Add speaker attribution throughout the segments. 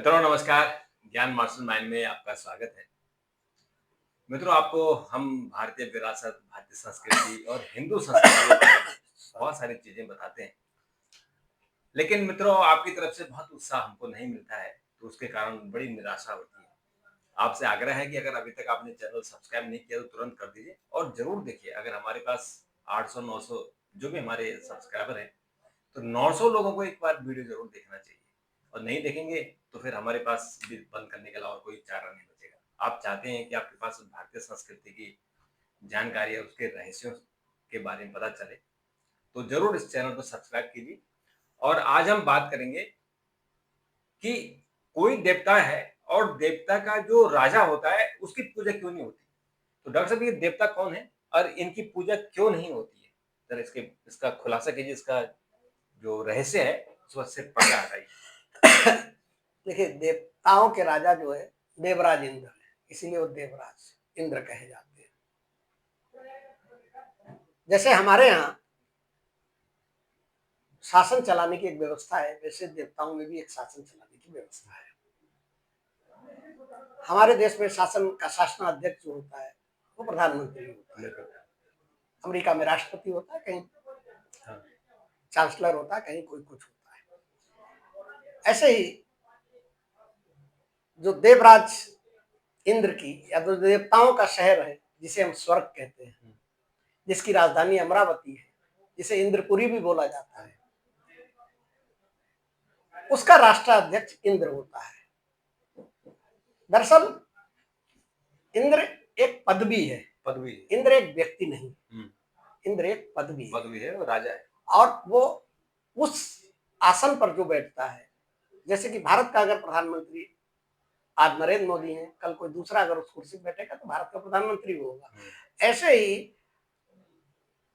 Speaker 1: मित्रों नमस्कार। ज्ञान मास्टरमाइंड में आपका स्वागत है। मित्रों आपको हम भारतीय विरासत, भारतीय संस्कृति और हिंदू संस्कृति के बारे में बहुत सारी चीजें बताते हैं। लेकिन मित्रों आपकी तरफ से बहुत उत्साह हमको नहीं मिलता है, तो उसके कारण बड़ी निराशा होती है। आपसे आग्रह है कि अगर अभी तक आपने चैनल सब्सक्राइब नहीं किया तो तुरंत कर दीजिए और ज़रूर देखिए। अगर हमारे पास 800-900 जो भी हमारे सब्सक्राइबर हैं, तो 900 लोगों को एक बार वीडियो ज़रूर देखना चाहिए और नहीं देखेंगे तो फिर हमारे पास भी बंद करने के अलावा कोई चारा नहीं बचेगा। आप चाहते हैं कि आपके पास भारतीय संस्कृति की जानकारी है, उसके रहस्यों के बारे में पता चले, तो ज़रूर इस चैनल को सब्सक्राइब कीजिए। और आज हम बात करेंगे कि कोई देवता है और देवता का जो राजा होता है, उसकी पूजा क्यों नहीं होती? तो डॉक्टर साहब ये देवता कौन है और इनकी पूजा क्यों नहीं होती है? ज़रा इसका खुलासा कीजिए, इसका जो रहस्य है, उसको से पर्दा हटाइए।
Speaker 2: देखिए, देवताओं के राजा जो है देवराज इंद्र है, इसीलिए वो देवराज इंद्र कहे जाते हैं। जैसे हमारे यहाँ शासन चलाने की एक व्यवस्था है, वैसे देवताओं में भी एक शासन चलाने की व्यवस्था है। हमारे देश में शासन का शासनाध्यक्ष जो होता है वो प्रधानमंत्री होता है। अमेरिका में राष्ट्रपति होता है, कहीं चांसलर होता है, कहीं कोई कुछ होता है। ऐसे ही जो देवराज इंद्र की या तो देवताओं का शहर है, जिसे हम स्वर्ग कहते हैं, जिसकी राजधानी अमरावती है, जिसे इंद्रपुरी भी बोला जाता है, उसका राष्ट्राध्यक्ष इंद्र होता है। दरअसल इंद्र एक पदवी है, इंद्र एक व्यक्ति नहीं, इंद्र एक पदवी
Speaker 1: है, वो राजा है।
Speaker 2: और वो उस आसन पर जो बैठता है, जैसे कि भारत का अगर प्रधानमंत्री आज नरेंद्र मोदी हैं, कल कोई दूसरा अगर उस कुर्सी पर बैठेगा तो भारत का प्रधानमंत्री होगा। ऐसे ही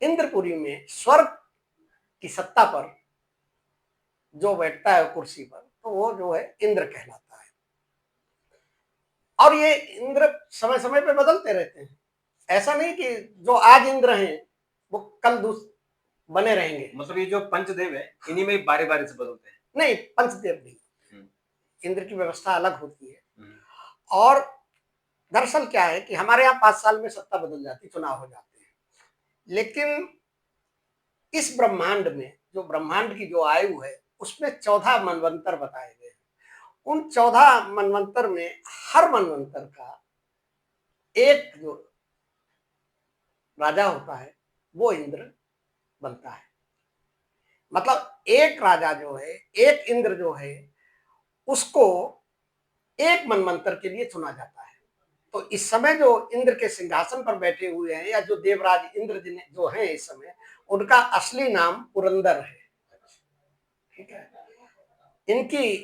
Speaker 2: इंद्रपुरी में स्वर्ग की सत्ता पर जो बैठता है कुर्सी पर, तो वो जो है इंद्र कहलाता है। और ये इंद्र समय समय पे बदलते रहते हैं। ऐसा नहीं कि जो आज इंद्र हैं वो कल बने रहेंगे।
Speaker 1: मतलब ये जो पंचदेव है, इन्हीं में बारी बारी से बदलते हैं?
Speaker 2: नहीं, पंचदेव नहीं, इंद्र की व्यवस्था अलग होती है। और दरअसल क्या है कि हमारे यहाँ 5 साल में सत्ता बदल जाती, चुनाव हो जाते हैं, लेकिन इस ब्रह्मांड में जो ब्रह्मांड की जो आयु है उसमें 14 मनवंतर बताए गए। उन 14 मनवंतर में हर मनवंतर का एक जो राजा होता है वो इंद्र बनता है। मतलब एक राजा जो है, एक इंद्र जो है, उसको एक मनवंतर के लिए चुना जाता है। तो इस समय जो इंद्र के सिंहासन पर बैठे हुए हैं या जो देवराज इंद्र जो हैं इस समय, उनका असली नाम पुरंदर है। ठीक है। इनकी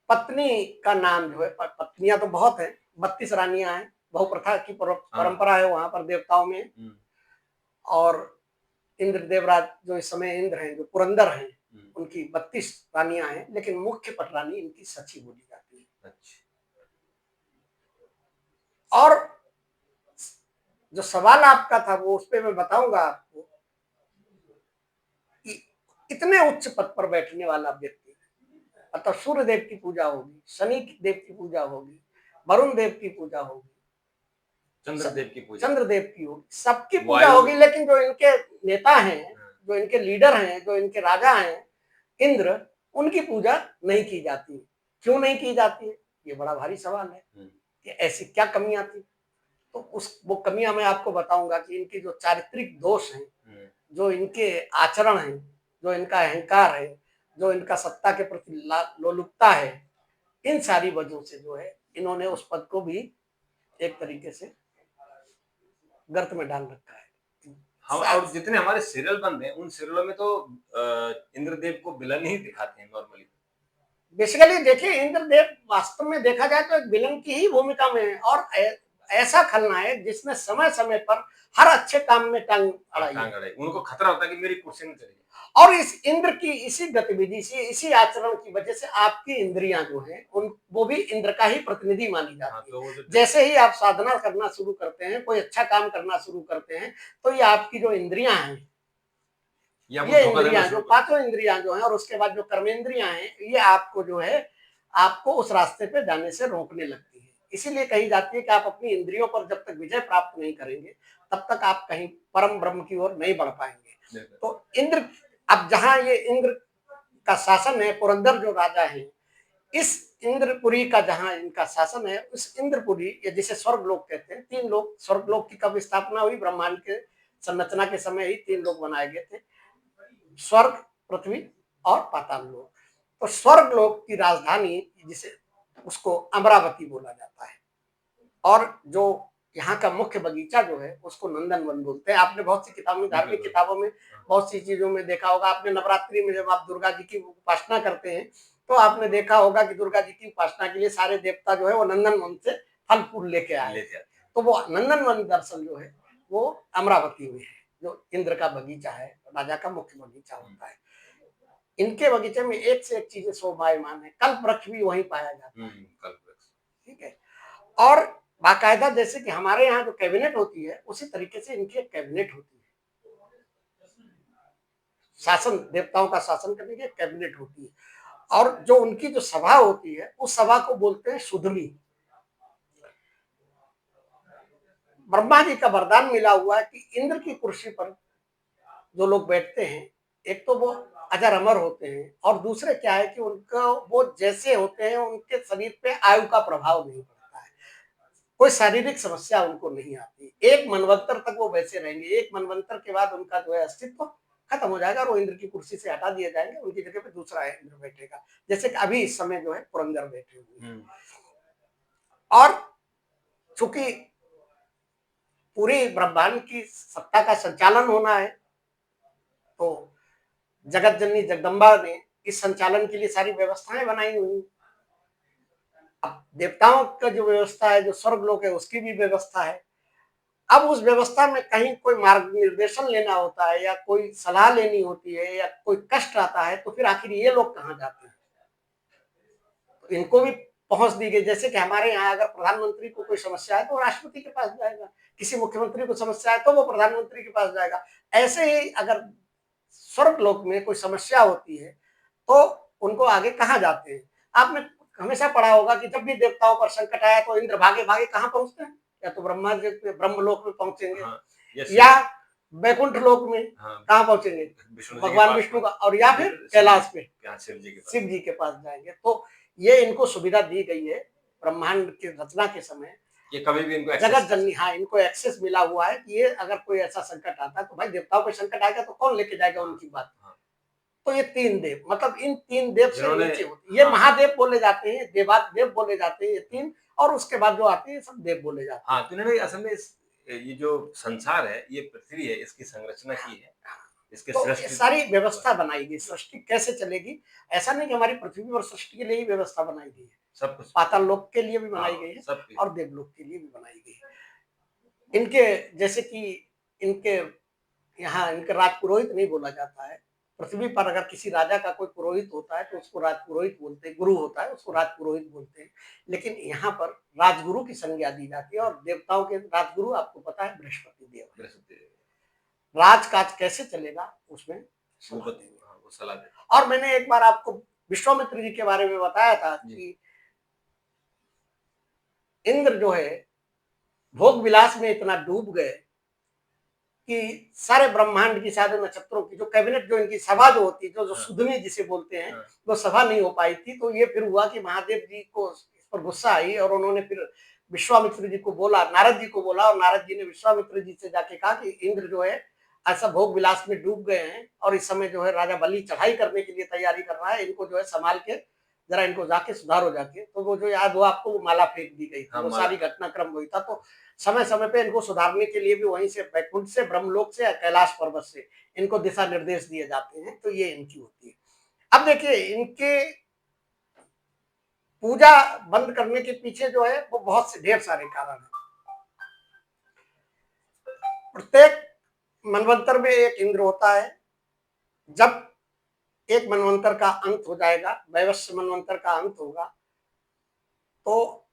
Speaker 2: पत्नी का नाम जो है, पत्नियां तो बहुत है, 32 रानियां हैं, बहुप्रथा की परंपरा है वहां पर देवताओं में। और इंद्र देवराज जो इस समय इंद्र हैं, जो पुरंदर हैं, उनकी 32 रानियां हैं, लेकिन मुख्य पटरानी इनकी सची बोली जाती है। और जो सवाल आपका था वो उस पर मैं बताऊंगा आपको कि इतने उच्च पद पर बैठने वाला व्यक्ति, अतः सूर्य देव की पूजा होगी, शनि देव की पूजा होगी, वरुण देव की पूजा होगी,
Speaker 1: चंद्रदेव की
Speaker 2: होगी, सबकी पूजा होगी, लेकिन जो इनके नेता हैं, जो इनके लीडर हैं, जो इनके राजा हैं इंद्र, उनकी पूजा नहीं की जाती। क्यों नहीं की जाती है, ये बड़ा भारी सवाल है कि ऐसी क्या कमियां थी। तो वो कमियां मैं आपको बताऊंगा कि इनकी जो चारित्रिक दोष हैं, जो इनके आचरण हैं, जो इनका अहंकार है, जो इनका सत्ता के प्रति लोलुपता है, इन सारी वजहों से जो है इन्होंने उस पद को भी एक तरीके से गर्त में डाल रखा है।
Speaker 1: हम और जितने हमारे सीरियल बन रहे हैं उन सीरियलों में तो इंद्रदेव को विलन ही दिखाते हैं नॉर्मली।
Speaker 2: बेसिकली देखिए, इंद्रदेव वास्तव में देखा जाए तो एक विलन की ही भूमिका में है, और ऐसा खलनायक जिसने समय समय पर हर अच्छे काम में टांग अड़ाई।
Speaker 1: उनको खतरा होता है कि मेरी कुर्सी में चली जाए।
Speaker 2: और इस इंद्र की इसी गतिविधि से, इसी आचरण की वजह से आपकी इंद्रियां जो हैं वो भी इंद्र का ही प्रतिनिधि मानी जाती है। तो जैसे ही आप साधना करना शुरू करते हैं, कोई अच्छा काम करना शुरू करते हैं, तो ये आपकी जो इंद्रियां हैं, ये इंद्रियां जो 5 इंद्रियां जो हैं, और उसके बाद जो कर्मेंद्रियां हैं, ये आपको जो है आपको उस रास्ते पे जाने से रोकने लगती है। इसीलिए कही जाती है कि आप अपनी इंद्रियों पर जब तक विजय प्राप्त नहीं करेंगे तब तक आप कहीं परम ब्रह्म की ओर नहीं बढ़ पाएंगे। तो इंद्र, अब जहां ये इंद्र का शासन है, पुरंदर जो राजा है, इस इंद्रपुरी का जहां इनका शासन है, उस इंद्रपुरी या जिसे स्वर्गलोक कहते हैं, 3 लोक, स्वर्गलोक की कब स्थापना हुई? ब्रह्मांड के संरचना के समय ही 3 लोक बनाए गए थे, स्वर्ग, पृथ्वी और पाताल लोक। तो स्वर्ग लोक की राजधानी जिसे, उसको अमरावती बोला जाता है, और जो यहाँ का मुख्य बगीचा जो है उसको नंदन वन बोलते हैं। आपने बहुत सी किताबों में, धार्मिक किताबों में, बहुत सी चीजों में देखा होगा। आपने नवरात्रि में जब आप दुर्गा जी की उपासना करते हैं तो आपने देखा होगा कि दुर्गा जी की उपासना के लिए सारे देवता जो है वो नंदन वन से फल फूल लेके आए। तो वो नंदन वन दरअसल जो है वो अमरावती में है, जो इंद्र का बगीचा है, राजा का मुख्य बगीचा होता है। इनके बगीचे में एक से एक चीजें शोभायमान है। कल्प वृक्ष भी वहीं पाया जाता है, ठीक है। और बाकायदा जैसे कि हमारे यहाँ जो कैबिनेट होती है उसी तरीके से इनकी एक कैबिनेट होती है, शासन, देवताओं का शासन करने की कैबिनेट होती है। और जो उनकी जो सभा होती है उस सभा को बोलते हैं सुधनी। ब्रह्मा जी का वरदान मिला हुआ है कि इंद्र की कुर्सी पर जो लोग बैठते हैं, एक तो वो अजर अमर होते हैं, और दूसरे क्या है कि उनका वो जैसे होते हैं उनके शरीर पे आयु का प्रभाव नहीं पड़ता है, कोई शारीरिक समस्या उनको नहीं आती। एक मनवंतर तक वो वैसे रहेंगे, एक मनवंतर के बाद उनका जो है अस्तित्व खत्म हो जाएगा और वो इंद्र की कुर्सी से हटा दिए जाएंगे, उनकी जगह पे दूसरा इंद्र बैठेगा, जैसे कि अभी इस समय जो है पुरंदर बैठे हुए हैं। और चूंकि पूरी ब्रह्मांड की सत्ता का संचालन होना है तो जगत जननी जगदम्बा ने इस संचालन के लिए सारी व्यवस्थाएं बनाई हुई। अब देवताओं का जो व्यवस्था है, जो स्वर्ग लोक है, उसकी भी व्यवस्था है। अब उस व्यवस्था में कहीं कोई मार्ग निर्देशन लेना होता है या कोई सलाह लेनी होती है या कोई कष्ट आता है तो फिर आखिर ये लोग कहाँ जाते हैं? तो इनको भी पहुंच दी गई। जैसे कि हमारे यहाँ अगर प्रधानमंत्री को कोई समस्या है तो राष्ट्रपति के पास जाएगा, किसी मुख्यमंत्री को समस्या है तो वो प्रधानमंत्री के पास जाएगा। ऐसे ही अगर स्वर्ग लोक में कोई समस्या होती है तो उनको आगे कहाँ जाते हैं? आपने हमेशा पढ़ा होगा कि जब भी देवताओं पर संकट आया तो इंद्र भागे भागे कहाँ पहुंचते हैं? या तो ब्रह्मा जी के ब्रह्मलोक में पहुंचेंगे, या वैकुंठ लोक में कहाँ पहुंचेंगे? भगवान विष्णु का, और या फिर कैलाश पे शिव जी के पास जाएंगे। तो ये इनको सुविधा दी गई है ब्रह्मांड की रचना के समय,
Speaker 1: ये कभी भी इनको
Speaker 2: जगत जननी, हाँ, इनको एक्सेस मिला हुआ है कि ये अगर कोई ऐसा संकट आता है तो भाई देवताओं को संकट आएगा तो कौन लेके जाएगा उनकी बात। तो ये 3 देव, मतलब इन 3 देव से नीचे होते हैं, ये महादेव बोले जाते हैं, देवादेव बोले जाते हैं ये 3, और उसके बाद जो आते हैं सब देव बोले जाते हैं।
Speaker 1: हाँ, तो इन्होंने असल में ये जो संसार है, ये पृथ्वी है, इसकी संरचना की है, इसके
Speaker 2: तो
Speaker 1: सृष्टि
Speaker 2: सारी व्यवस्था बनाई गई, सृष्टि कैसे चलेगी। ऐसा नहीं कि हमारी पृथ्वी पर सृष्टि के लिए ही व्यवस्था बनाई गई है,
Speaker 1: सब कुछ
Speaker 2: पाताल लोक के लिए भी बनाई गई है और देवलोक के लिए भी बनाई गई है। इनके जैसे कि इनके यहाँ इनके राज पुरोहित नहीं बोला जाता है। पृथ्वी पर अगर किसी राजा का कोई पुरोहित होता है तो उसको राज पुरोहित बोलते हैं, गुरु होता है उसको राज पुरोहित बोलते हैं। लेकिन यहाँ पर राजगुरु की संज्ञा दी जाती है, और देवताओं के राजगुरु आपको पता है बृहस्पति देव। राजकाज कैसे चलेगा उसमें
Speaker 1: सलाह देते।
Speaker 2: और मैंने एक बार आपको विश्वामित्र जी के बारे में बताया था कि इंद्र जो है भोग विलास में इतना डूब गए कि सारे ब्रह्मांड की, सारे नक्षत्रों की जो कैबिनेट, जो इनकी सभा जो होती है, जो सुधनी जिसे बोलते हैं, वो सभा नहीं हो पाई थी। तो ये फिर हुआ कि महादेव जी को इस पर गुस्सा आई और उन्होंने फिर विश्वामित्र जी को बोला, नारद जी को बोला, और नारद जी ने विश्वामित्र जी से जाके कहा कि इंद्र जो है ऐसा भोग विलास में डूब गए हैं और इस समय जो है राजा बलि चढ़ाई करने के लिए तैयारी कर रहा है, इनको जो है संभाल के जरा इनको जाके सुधारो जाके। तो वो जो याद हुआ आपको, वो माला फेंक दी गई थी, वो सारी घटनाक्रम वही था। तो समय समय पे इनको सुधारने के लिए भी वहीं से वैकुंठ से, ब्रह्मलोक से, कैलाश पर्वत से इनको दिशा निर्देश दिए जाते हैं। तो ये इनकी होती है। अब देखिए इनके पूजा बंद करने के पीछे जो है वो बहुत से ढेर सारे कारण हैं। प्रत्येक मनवंतर में एक इंद्र होता है। जब एक मनवंतर का अंत हो जाएगा, वैवस्वत मनवंतर का अंत होगा, तो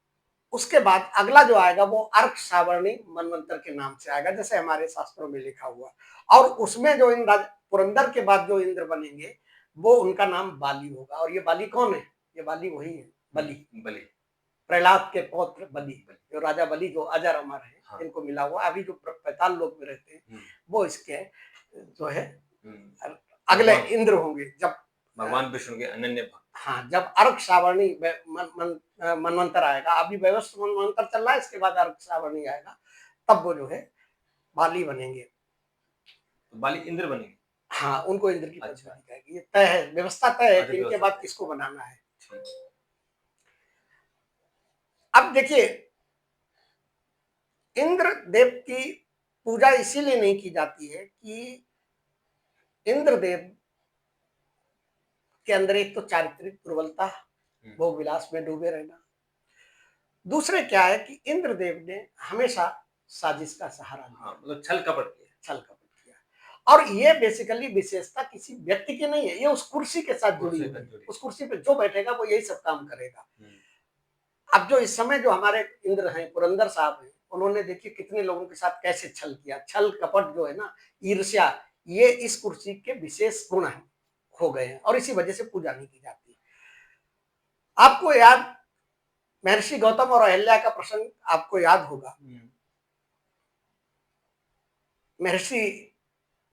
Speaker 2: उसके बाद अगला जो आएगा वो अर्क सावर्णी मनवंतर के नाम से आएगा, जैसे हमारे शास्त्रों में लिखा हुआ। और उसमें जो इंद्र पुरंदर के बाद जो इंद्र बनेंगे वो उनका नाम बाली होगा। और ये बाली कौन है? ये बाली वही है बलि,
Speaker 1: बलि,
Speaker 2: प्रहलाद के पौत्र बलि, जो राजा बलि जो अजर अमर है,
Speaker 1: हाँ।
Speaker 2: इनको मिला हुआ। अभी जो पैताल लोक में रहते हैं वो इसके जो है अगले इंद्र होंगे, जब
Speaker 1: भगवान विष्णु के अनन्य भक्त।
Speaker 2: हाँ, जब अर्क सावर्णी मनवंतर आएगा, अभी वैवस्वत मनवंतर चल रहा है, इसके बाद अर्क सावर्णी आएगा, तब वो जो है बाली बनेंगे।
Speaker 1: तो बाली इंद्र बनेंगे?
Speaker 2: हाँ, उनको इंद्र की
Speaker 1: अच्छा।
Speaker 2: पदवी जाएगी, ये तय है, व्यवस्था तय है
Speaker 1: अच्छा,
Speaker 2: कि इनके
Speaker 1: व्यवस्था
Speaker 2: बाद
Speaker 1: तय।
Speaker 2: किसको बनाना है।
Speaker 1: ठीक।
Speaker 2: अब देखिए, इंद्र देव की पूजा इसीलिए नहीं की जाती है कि इंद्र देव के अंदर एक तो चारित्रिक दुर्बलता, भोग विलास में डूबे रहना, दूसरे क्या है कि इंद्र देव ने हमेशा साजिश का सहारा दिया,
Speaker 1: मतलब छल कपट किया,
Speaker 2: और ये बेसिकली विशेषता किसी व्यक्ति की नहीं है, ये उस कुर्सी के साथ जुड़ी हुई है। उस कुर्सी पे जो बैठेगा वो यही सब काम करेगा। अब जो इस समय जो हमारे इंद्र हैं, पुरंदर साहब हैं, उन्होंने देखिए कितने लोगों के साथ कैसे छल किया। छल कपट जो है ना, ईर्ष्या, ये इस कुर्सी के विशेष गुण हो गए हैं, और इसी वजह से पूजा नहीं की जाती। आपको याद, महर्षि गौतम और अहिल्या का प्रसंग आपको याद होगा। महर्षि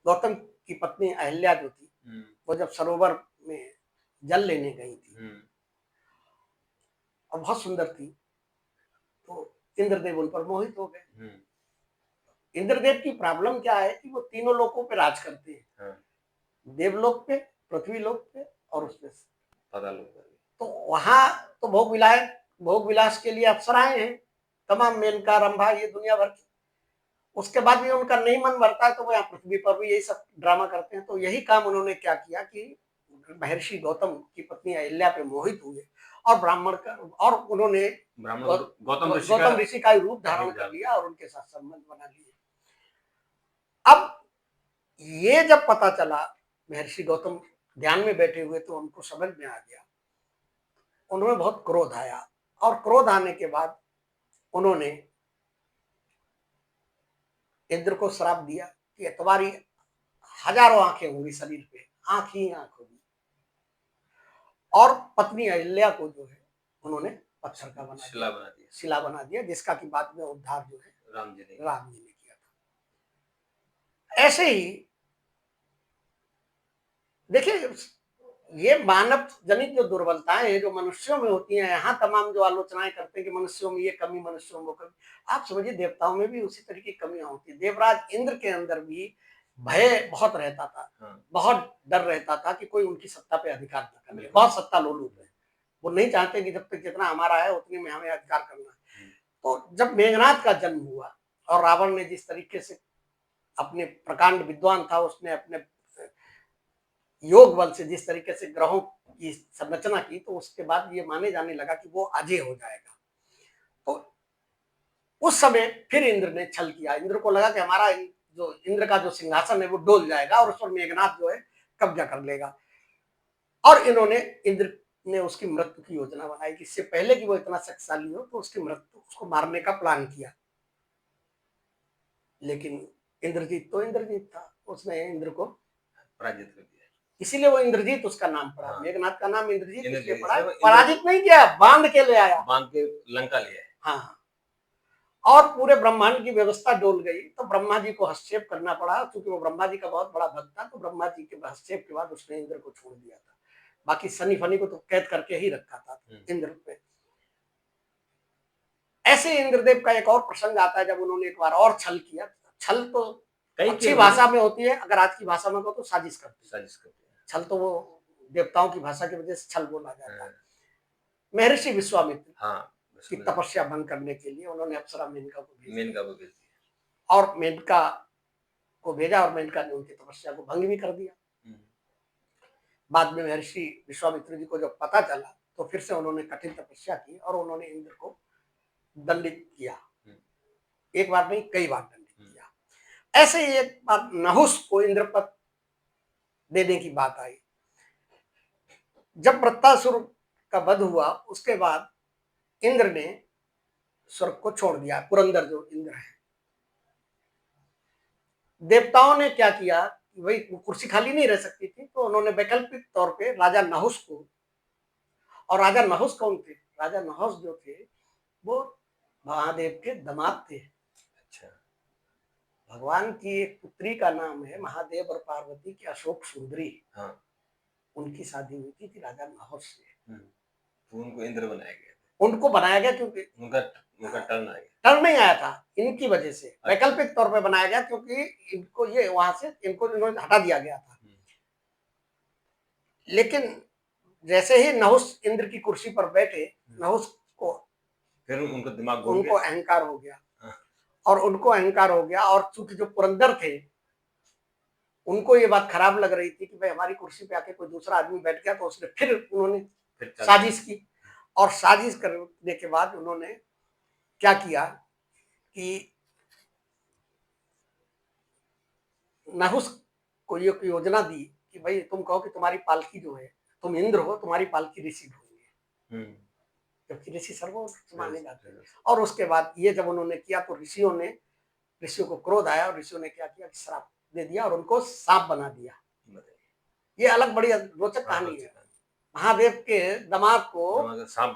Speaker 2: गौतम की पत्नी अहिल्या जो थी, वो जब सरोवर में जल लेने गई थी और बहुत सुंदर थी, तो इंद्रदेव उन पर मोहित हो गए। इंद्रदेव की प्रॉब्लम क्या है कि वो तीनों लोकों पे राज करते हैं, देवलोक पे, पृथ्वी लोक पे और उसमें पाताल लोक पे। तो वहां तो भोग विलास के लिए अप्सराएं हैं, तमाम मेनका, रंभा, ये दुनिया भर की। उसके बाद भी उनका नहीं मन भरता है तो वो यहाँ पृथ्वी पर भी यही सब ड्रामा करते हैं। तो यही काम उन्होंने क्या किया कि महर्षि गौतम की पत्नी अहिल्या पे मोहित हुए और ब्राह्मण का, और उन्होंने गौतम ऋषि का रूप धारण कर लिया और उनके साथ संबंध बना लिए। अब ये जब पता चला, महर्षि गौतम ध्यान में बैठे हुए, तो उनको समझ में आ गया, उन्होंने बहुत क्रोध आया, और क्रोध आने के बाद उन्होंने इंद्र को श्राप दिया कि तुम्हारी हजारों आंखें होंगी शरीर पे, आंख ही आंख होगी। और पत्नी अहिल्या को जो है उन्होंने पत्थर का शिला बना दिया, जिसका कि बाद में उद्धार जो है राम जी ने किया था। ऐसे ही देखिए, ये मानव जनित जो दुर्बलताएं हैं जो मनुष्यों में होती हैं, यहाँ तमाम जो आलोचनाएं करते हैं कि मनुष्यों में ये कमी, मनुष्यों में वो कमी, आप समझिए देवताओं में भी उसी तरीके की कमियां होती है। देवराज इंद्र के अंदर भी भय बहुत रहता था, बहुत डर रहता था कि कोई उनकी सत्ता पे अधिकार न कर ले। बहुत सत्ता लोलुप है, वो नहीं चाहते कि जब तक जितना हमारा है उतने में हमें अधिकार करना है। तो जब मेघनाद का जन्म हुआ और रावण ने जिस तरीके से, अपने प्रकांड विद्वान था, उसने अपने योग बल से जिस तरीके से ग्रहों की संरचना की, तो उसके बाद ये माने जाने लगा कि वो अजय हो जाएगा। तो उस समय फिर इंद्र ने छल किया। इंद्र को लगा कि हमारा जो इंद्र का जो सिंहासन है वो डोल जाएगा और उस पर मेघनाद जो है कब्जा कर लेगा। और इन्होंने, इंद्र ने उसकी मृत्यु की योजना बनाई कि इससे पहले कि वो इतना शक्तिशाली हो तो उसकी मृत्यु, उसको मारने का प्लान किया। लेकिन इंद्रजीत तो इंद्रजीत था, उसने इंद्र को पराजित कर दिया। इसीलिए वो इंद्रजीत उसका नाम पड़ा। हाँ। मेघनाद का नाम इंद्रजीत इसलिए पड़ा, पराजित नहीं किया, बांध के ले आया, बांध के लंका ले आया। हाँ, और पूरे ब्रह्मांड की व्यवस्था डोल गई। तो ब्रह्मा जी को हस्तक्षेप करना पड़ा, क्योंकि वो ब्रह्मा जी का बहुत बड़ा भक्त था। तो ब्रह्मा जी के हस्तक्षेप के बाद उसने इंद्र को छोड़ दिया था। बाकी सनी फनी को तो कैद करके ही रखा था इंद्र पे। ऐसे इंद्रदेव का एक और प्रसंग आता है, जब उन्होंने एक बार और छल किया। छल तो अच्छी भाषा में होती है, अगर आज की भाषा में हो तो साजिश करते हैं। छल तो वो देवताओं की भाषा की वजह से छल बोला जाता है। महर्षि विश्वामित्र की तपस्या भंग करने के लिए उन्होंने अप्सरा मेनका को भेजा, और मेनका को भेजा, और मेनका ने उनकी तपस्या को भंग भी कर दिया। बाद में महर्षि विश्वामित्र जी को जब पता चला, तो फिर से उन्होंने कठिन तपस्या की और उन्होंने इंद्र को दंडित किया। एक बार नहीं, कई बार दंडित किया। ऐसे ही एक बार नहुस को इंद्रपद देने की बात आई। जब वृत्तासुर का वध हुआ, उसके बाद इंद्र ने स्वर्ग को छोड़ दिया। पुरंदर जो इंद्र है, देवताओं ने क्या किया, वही कुर्सी खाली नहीं रह सकती थी, तो उन्होंने वैकल्पिक तौर पे राजा नहुस को और राजा नहुस कौन थे? राजा नहुस जो थे वो महादेव के दामाद थे।
Speaker 1: अच्छा।
Speaker 2: भगवान की एक पुत्री का नाम है महादेव और पार्वती की अशोक सुंदरी।
Speaker 1: हाँ।
Speaker 2: उनकी शादी हुई थी राजा नहुस से।
Speaker 1: तो उनको इंद्र बनाया गया,
Speaker 2: उनको बनाया गया क्योंकि
Speaker 1: उनका उनका टर्न आ गया।
Speaker 2: टर्न नहीं आया था इनकी वजह से,
Speaker 1: अच्छा।
Speaker 2: वैकल्पिक तौर पे बनाया गया क्योंकि इनको ये वहां से इन्होंने हटा दिया गया था। लेकिन जैसे ही नहुस इंद्र की कुर्सी पर बैठे, नहुस को
Speaker 1: फिर उनको दिमाग घूम
Speaker 2: उनको
Speaker 1: गया।
Speaker 2: अहंकार हो गया।
Speaker 1: हाँ।
Speaker 2: और उनको अहंकार हो गया, और चूंकि जो पुरंदर थे उनको ये बात खराब लग रही थी कि भाई हमारी कुर्सी पे आके कोई दूसरा आदमी बैठ गया, तो उसने फिर उन्होंने साजिश की। और साजिश करने के बाद उन्होंने क्या किया कि नहुस को ये योजना दी कि भाई तुम कहो कि तुम्हारी पालकी जो है, तुम इंद्र हो, तुम्हारी पालकी ऋषि ढोएंगे, क्योंकि ऋषि सर्वोच्च माने जाते हैं। और उसके बाद ये जब उन्होंने किया तो ऋषियों को क्रोध आया, और ऋषियों ने क्या किया कि श्राप दे दिया और उनको सांप बना दिया। ये अलग बड़ी रोचक कहानी है। महादेव के दामाद को सांप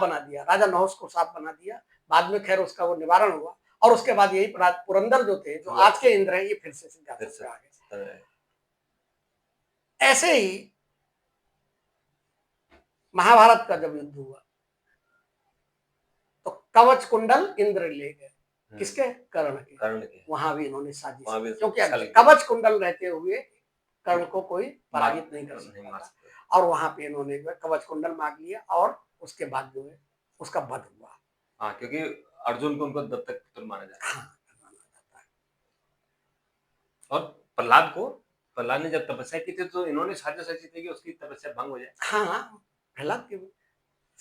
Speaker 2: बना दिया, राजा नहुस को सांप बना दिया। बाद में खैर उसका वो निवारण हुआ, और उसके बाद यही पुरंदर जो थे, जो आज के इंद्र हैं, ये फिर से सिंहासन पे आ गए। ऐसे ही महाभारत का जब युद्ध हुआ तो कवच कुंडल इंद्र ले गए, किसके? कर्ण के। वहां भी इन्होंने साजिश, क्योंकि कवच कुंडल रहते हुए कर्ण को कोई पराजित नहीं कर सकता, और वहां पे इन्होंने जो है कवच कुंडल मांग लिया, और उसके बाद जो है उसका वध हुआ।
Speaker 1: हाँ, क्योंकि अर्जुन को उनको दत्तक पुत्र माना जाता है।
Speaker 2: हाँ,
Speaker 1: और प्रहलाद ने जब तपस्या की थी तो इन्होंने साजिश रची थी कि उसकी तपस्या भंग हो जाए।
Speaker 2: हाँ, प्रहलाद के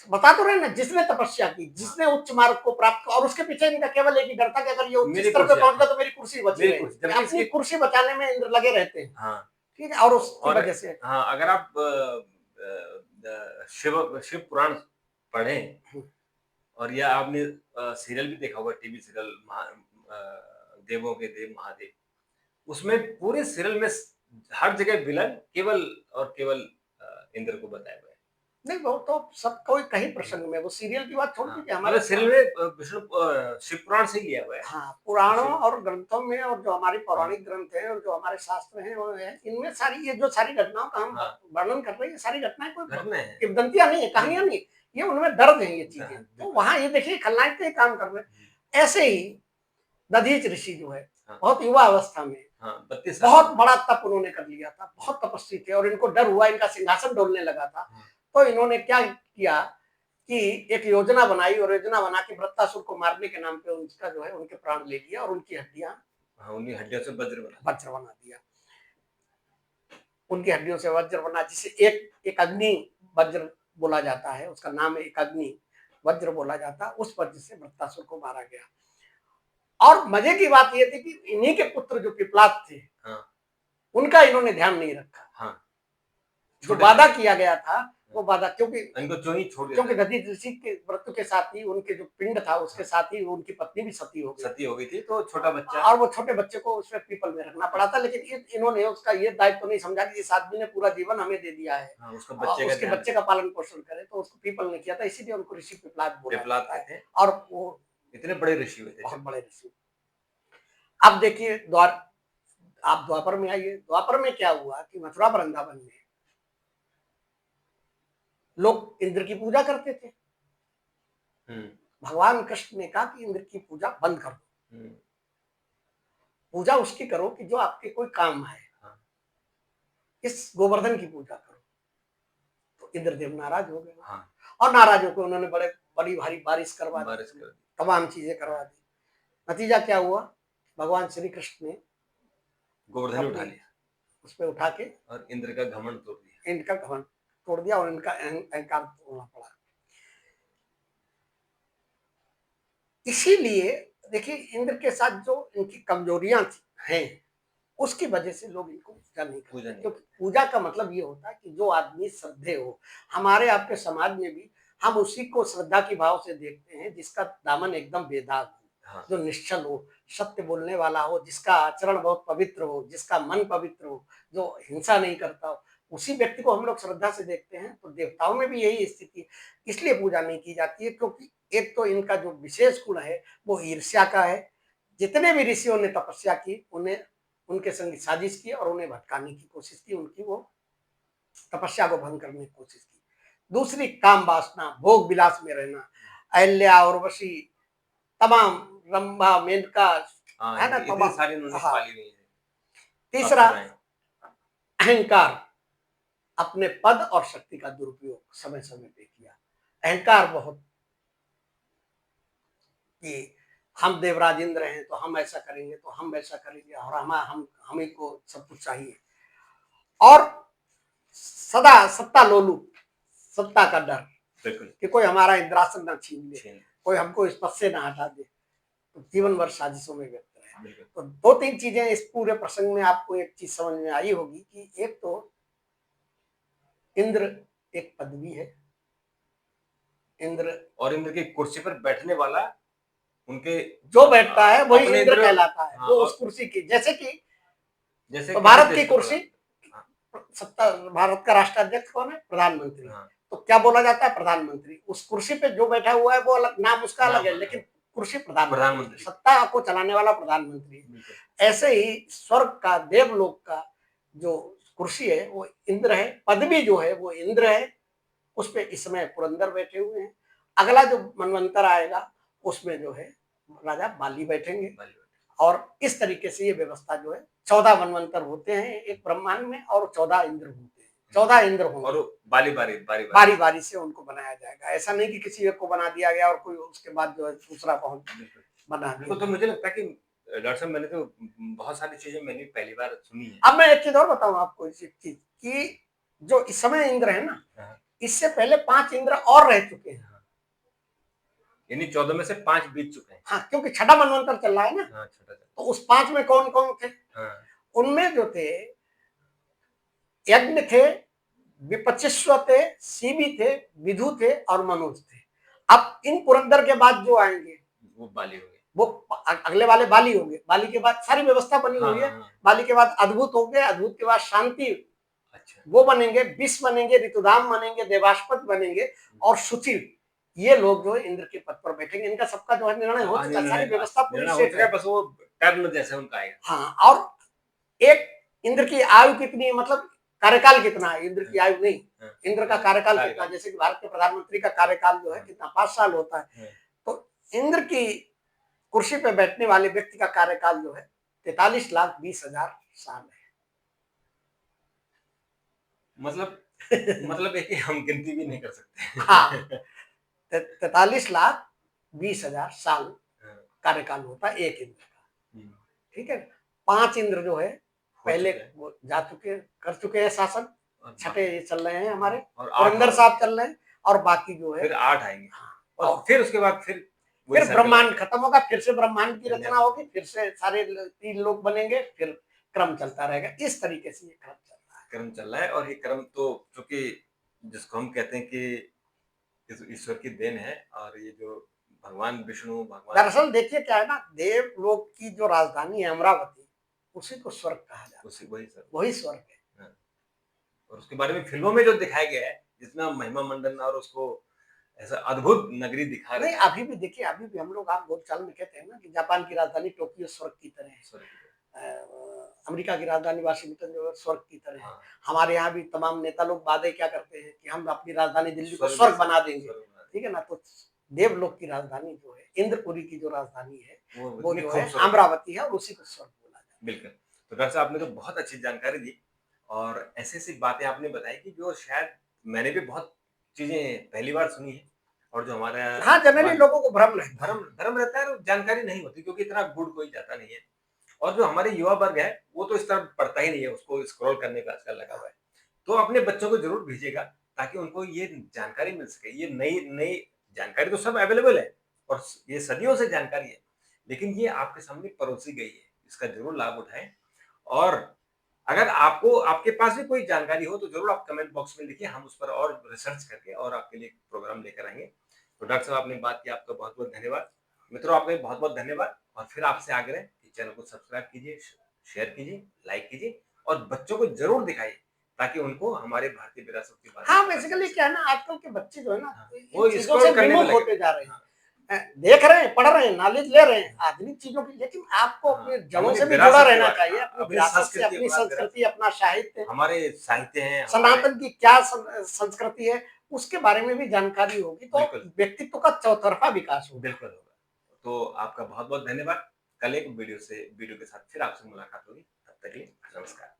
Speaker 2: बता तो रहे ना, जिसने तपस्या की, जिसने उच्च मार्ग को प्राप्त किया, और उसके पीछे इनका केवल एक ही डर था कि अगर ये उच्च स्तर पे पहुंच गया तो मेरी कुर्सी बची रहेगी। अपनी कुर्सी बचाने में इंद्र लगे रहते हैं।
Speaker 1: हाँ,
Speaker 2: ठीक है, और उसकी वजह से
Speaker 1: हाँ, अगर आप शिव पुराण पढ़ें, और या आपने सीरियल भी देखा होगा, टीवी सीरियल देवों के देव महादेव, उसमें पूरे सीरियल में हर जगह विलन केवल इंद्र को बताया गया है।
Speaker 2: नहीं, वो तो सब कोई कहीं प्रसंग में, वो सीरियल की बात छोड़ दीजिए, हमारे
Speaker 1: सीरियल में विष्णु शिव पुराण से लिया हुआ है।
Speaker 2: हाँ, पुराणों और ग्रंथों में, और जो हमारे पौराणिक ग्रंथ हैं और जो हमारे शास्त्र हैं वो है, इनमें सारी ये जो सारी घटनाओं का हम वर्णन कर रहे हैं, सारी घटनाएं कोई किंवदंतियां नहीं है, कहानियां नहीं, ये उनमें दर्द है ये चीजें। तो वहां ये देखिए खलनायक के काम कर रहे हैं। ऐसे ही दधीच ऋषि जो है, बहुत युवा अवस्था में बहुत बड़ा तप उन्होंने कर लिया था, बहुत तपस्वी थे, और इनको डर हुआ इनका सिंहासन डोलने लगा था। तो इन्होंने क्या किया कि एक योजना बनाई, और योजना बना के वृत्तासुर को मारने के नाम पे उनका जो है उनके प्राण ले लिया, और उनकी हड्डियां से वज्र बना दिया। उनकी हड्डियों से वज्र बना, जिसे एक अग्नि वज्र बोला जाता है, उसका नाम है एक अग्नि वज्र बोला जाता, उस वज्र से वृत्तासुर को मारा गया। और मजे की बात यह थी कि इन्हीं के पुत्र जो पिपलाद थे, उनका इन्होंने ध्यान नहीं रखा। जो वादा किया गया था वो वादा, क्योंकि दधीच ऋषि के मृत्यु के साथ ही उनके जो पिंड था उसके साथ ही उनकी पत्नी भी सती हो गई थी, तो छोटा बच्चा, और वो छोटे बच्चे को उसमें पीपल में रखना पड़ा था। लेकिन इन्होंने उसका ये दायित्व तो नहीं समझा कि इस आदमी ने पूरा जीवन हमें दे दिया है, उसके बच्चे का पालन पोषण करे, तो उसको पीपल ने किया था, इसीलिए उनको ऋषि पिपलाद बोला है। और वो इतने बड़े ऋषि हुए थे, बहुत बड़े ऋषि। अब देखिए आप द्वापर में आइए। द्वापर में क्या हुआ कि मथुरा वृंदावन में लोग इंद्र की पूजा करते थे। भगवान कृष्ण ने कहा कि इंद्र की पूजा बंद कर दो, पूजा उसकी करो कि जो आपके कोई काम आए। इस गोवर्धन की पूजा करो। तो इंद्रदेव नाराज हो गए, और नाराज होकर उन्होंने बड़ी भारी बारिश करवा दी, तमाम चीजें करवा दी। नतीजा क्या हुआ? भगवान श्री कृष्ण ने गोवर्धन उठा लिया, उस पर उठा के, और इंद्र का घमंड तोड़ दिया, और इनका अहंकार तोड़ना पड़ा। इसीलिए देखिए इंद्र के साथ जो इनकी कमजोरियां हैं, उसकी वजह से लोग इनको पूजा नहीं करते, क्योंकि पूजा का मतलब ये होता है कि जो आदमी श्रद्धेय हो। हमारे आपके समाज में भी हम उसी को श्रद्धा की भाव से देखते हैं जिसका दामन एकदम बेदाग हो, जो निश्चल हो, सत्य बोलने वाला हो, जिसका आचरण बहुत पवित्र हो, जिसका मन पवित्र हो, जो हिंसा नहीं करता हो। उसी व्यक्ति को हम लोग श्रद्धा से देखते हैं। तो देवताओं में भी यही स्थिति है, इसलिए पूजा नहीं की जाती है, क्योंकि एक तो इनका जो विशेष गुण है वो ईर्ष्या का है। जितने भी ऋषियों ने तपस्या की, उन्हें उनके संग साजिश की और उन्हें भटकाने की कोशिश की, उनकी वो तपस्या को भंग करने की कोशिश की। दूसरी काम वासना, भोग विलास में रहना, अहल्या उर्वशी तमाम, रंभा मेनका,
Speaker 1: हाँ,
Speaker 2: है ना,
Speaker 1: इतनी
Speaker 2: तमाम।
Speaker 1: सारी उन्होंने
Speaker 2: हाँ।
Speaker 1: पाली हुई है
Speaker 2: तीसरा
Speaker 1: अप्सराएं।
Speaker 2: अहंकार, अपने पद और शक्ति का दुरुपयोग समय समय पे किया। अहंकार बहुत, कि हम देवराज इंद्र हैं तो हम ऐसा करेंगे, तो हम वैसा करेंगे, और हम हमें को सब कुछ चाहिए। और सदा सत्ता लोलुप, सत्ता का डर
Speaker 1: बिल्कुल।
Speaker 2: कि कोई हमारा इंद्रासन न छीन ले,
Speaker 1: छीन।
Speaker 2: कोई हमको इस पद से ना हटा दे, तो जीवन भर साजिशों में व्यक्त रहे।
Speaker 1: बिल्कुल।
Speaker 2: तो दो तीन चीजें इस पूरे प्रसंग में आपको एक चीज समझ में आई होगी कि एक तो इंद्र एक पदवी है, इंद्र,
Speaker 1: और इंद्र की कुर्सी पर बैठने वाला उनके
Speaker 2: जो बैठता है वही
Speaker 1: अपने
Speaker 2: इंद्र
Speaker 1: इंद्र।
Speaker 2: कहलाता है।
Speaker 1: हाँ,
Speaker 2: वो
Speaker 1: और
Speaker 2: उस कुर्सी की, जैसे कि
Speaker 1: जैसे
Speaker 2: तो
Speaker 1: किसी
Speaker 2: भारत की
Speaker 1: देश का
Speaker 2: कुर्सी,
Speaker 1: प्रधान। हाँ,
Speaker 2: सत्ता, भारत का राष्ट्राध्यक्ष कौन है? प्रधानमंत्री।
Speaker 1: हाँ,
Speaker 2: तो क्या बोला जाता है? प्रधानमंत्री। उस कुर्सी पे जो बैठा हुआ है वो अलग, नाम उसका अलग है,
Speaker 1: नाम
Speaker 2: लेकिन कुर्सी प्रधानमंत्री,
Speaker 1: प्रधानमंत्री।
Speaker 2: सत्ता को चलाने वाला प्रधानमंत्री है।
Speaker 1: बिल्कुल।
Speaker 2: ऐसे ही स्वर्ग का, देवलोक का जो कुर्सी है वो इंद्र है, पदवी जो है वो इंद्र है। उस पे इस समय पुरंदर बैठे हुए हैं। अगला जो मनवंतर आएगा उसमें जो है राजा बाली बैठेंगे। और इस तरीके से ये व्यवस्था जो है, 14 मनवंतर होते हैं एक ब्रह्मांड में, और 14 इंद्र होते हैं, 14 इंद्र होंगे।
Speaker 1: और बारी बारी
Speaker 2: बारी बारी से उनको बनाया जाएगा। ऐसा नहीं कि किसी एक को बना दिया गया और कोई उसके बाद जो है दूसरा पहुंच बना दिया।
Speaker 1: तो मुझे लगता है कि डॉक्टर साहब, मैंने तो बहुत सारी चीजें मैंने पहली बार सुनी है।
Speaker 2: अब मैं एक चीज और बताऊं आपको, इस चीज कि जो इस समय इंद्र है ना, इससे पहले 5 इंद्र और रह चुके हैं।
Speaker 1: यानी 14 में से 5 बीत चुके हैं।
Speaker 2: हाँ, क्योंकि छठा मनवंतर चल रहा है ना।
Speaker 1: हाँ, छठा।
Speaker 2: तो उस 5 में कौन कौन थे?
Speaker 1: हाँ।
Speaker 2: उनमें जो थे, यज्ञ थे, विपचिश्व थे, सीबी थे, विधु थे और मनोज थे। अब इन पुरंदर के बाद जो आएंगे
Speaker 1: वो बाली होंगे,
Speaker 2: वो अगले वाले बाली होंगे। बाली के बाद सारी व्यवस्था बनी हुई है। बाली के बाद अद्भुत होंगे, अद्भुत के बाद शांति,
Speaker 1: अच्छा,
Speaker 2: वो बनेंगे, विष बनेंगे, ऋतुधाम बनेंगे, देवास्पद बनेंगे और सुचिर। ये लोग जो इंद्र के पद पर बैठेंगे। इनका सबका जो है निर्णय हो चुका, सारी व्यवस्था पूरी सेट है,
Speaker 1: बस वो टर्न जैसे उनका आएगा।
Speaker 2: हाँ। और एक इंद्र की आयु कितनी है, मतलब कार्यकाल कितना है? इंद्र की आयु नहीं, इंद्र का कार्यकाल कितना, जैसे कि भारत के प्रधानमंत्री का कार्यकाल जो है कितना, 5 साल होता है। तो इंद्र की कुर्सी पे बैठने वाले व्यक्ति का कार्यकाल जो है 43,20,000 साल है।
Speaker 1: मतलब एक हम गिनती भी नहीं कर सकते।
Speaker 2: हाँ, 43,20,000 साल कार्यकाल होता है एक इंद्र का। ठीक है, 5 इंद्र जो है पहले वो जा चुके, कर चुके हैं शासन। छठे ये चल रहे हैं हमारे, और अंदर साहब चल रहे हैं, और बाकी जो है
Speaker 1: फिर 8 आएंगे।
Speaker 2: और
Speaker 1: फिर उसके बाद फिर
Speaker 2: ब्रह्मांड खत्म होगा, फिर से ब्रह्मांड की रचना होगी, फिर से सारे 3 लोग बनेंगे, फिर क्रम चलता रहेगा। इस तरीके से ये क्रम चल रहा है।
Speaker 1: और ये क्रम तो चूंकि जिसको हम कहते हैं कि ईश्वर की देन है, और ये जो भगवान विष्णु, भगवान,
Speaker 2: दरअसल देखिए क्या है ना, देवलोक की जो राजधानी है अमरावती, उसी को स्वर्ग कहा जाता है, वही स्वर्ग है।
Speaker 1: और उसके बारे में फिल्मों में जो दिखाया गया है, जितना महिमा मंडन और उसको ऐसा अद्भुत नगरी दिखा रहे हैं।
Speaker 2: अभी भी देखिए, अभी भी हम लोग, आप बोलचाल में कहते हैं ना कि जापान की राजधानी टोक्यो स्वर्ग की तरह है, अमेरिका की राजधानी वाशिंगटन जो है स्वर्ग की तरह है। हमारे यहाँ भी तमाम नेता लोग वादे क्या करते हैं कि हम अपनी राजधानी दिल्ली को स्वर्ग बना देंगे, ठीक है ना। तो देवलोक की राजधानी जो है, इंद्रपुरी की जो राजधानी है, वो जो है अमरावती है, और उसी को स्वर्ग बोला जाता है।
Speaker 1: बिल्कुल। तो डॉक्टर साहब, आपने तो बहुत अच्छी जानकारी दी, और ऐसी बातें आपने बताई कि जो शायद मैंने भी बहुत चीजें पहली बार सुनी है, और जो हमारा,
Speaker 2: हाँ, जनरली लोगों को भ्रम
Speaker 1: रहता है, और जानकारी नहीं होती, क्योंकि इतना गुड़ कोई जाता नहीं है। और जो हमारे युवा वर्ग है वो तो इस तरह पढ़ता ही नहीं है, उसको स्क्रॉल करने का आजकल लगा हुआ है। तो अपने बच्चों को जरूर भेजिएगा, ताकि उनको ये जानकारी मिल सके। ये नई नई जानकारी तो सब अवेलेबल है, और ये सदियों से जानकारी है, लेकिन ये आपके सामने परोसी गई है। इसका जरूर लाभ उठाएं। और अगर आपको, आपके पास भी कोई जानकारी हो, तो जरूर आप कमेंट बॉक्स में लिखिए, हम उस पर और रिसर्च करके और आपके लिए प्रोग्राम लेकर आएंगे। तो डॉक्टर साहब, आपने बात की, आपका बहुत बहुत धन्यवाद। मित्रों, आपका बहुत बहुत धन्यवाद। और फिर आपसे आग्रह कि चैनल को सब्सक्राइब कीजिए, शेयर कीजिए, लाइक कीजिए, और बच्चों को जरूर दिखाइए ताकि उनको हमारे भारतीय विरासत के बारे में
Speaker 2: हाँ,
Speaker 1: पता
Speaker 2: बेसिकली
Speaker 1: चल
Speaker 2: क्या है ना, आजकल के बच्चे जो है ना,
Speaker 1: हाँ,
Speaker 2: इन
Speaker 1: वो
Speaker 2: चीजों
Speaker 1: स्क्रॉल
Speaker 2: से
Speaker 1: करने में
Speaker 2: विमुख
Speaker 1: लगे।
Speaker 2: होते जा रहे हैं।
Speaker 1: हाँ,
Speaker 2: देख रहे हैं, पढ़ रहे हैं, नॉलेज ले रहे हैं आधुनिक चीजों की, लेकिन आपको
Speaker 1: हाँ,
Speaker 2: अपने जड़ों
Speaker 1: अपनी
Speaker 2: से भी
Speaker 1: विरासत
Speaker 2: जुड़ा
Speaker 1: के
Speaker 2: रहना
Speaker 1: बारे में,
Speaker 2: चाहिए,
Speaker 1: हाँ,
Speaker 2: अपनी
Speaker 1: अपनी
Speaker 2: विरासत से,
Speaker 1: संस्कृति,
Speaker 2: अपनी
Speaker 1: अपना
Speaker 2: संस्कृति, अपना साहित्य,
Speaker 1: हमारे साहित्य हैं, हमारे
Speaker 2: सनातन की क्या संस्कृति है, उसके बारे में भी जानकारी होगी तो
Speaker 1: बिल्कुल,
Speaker 2: व्यक्तित्व का चौतरफा विकास होगा।
Speaker 1: बिल्कुल होगा। तो आपका बहुत-बहुत धन्यवाद। कल एक वीडियो के साथ फिर आपसे मुलाकात होगी। तब तक के लिए नमस्कार।